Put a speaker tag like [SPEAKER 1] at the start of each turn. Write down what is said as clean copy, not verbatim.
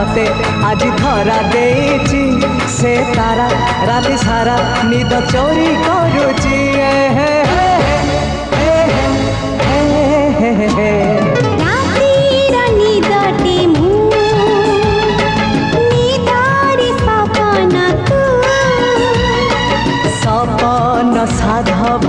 [SPEAKER 1] मते आज धरा देची से तारा राति सारा निद चोरी करुची सपन साधव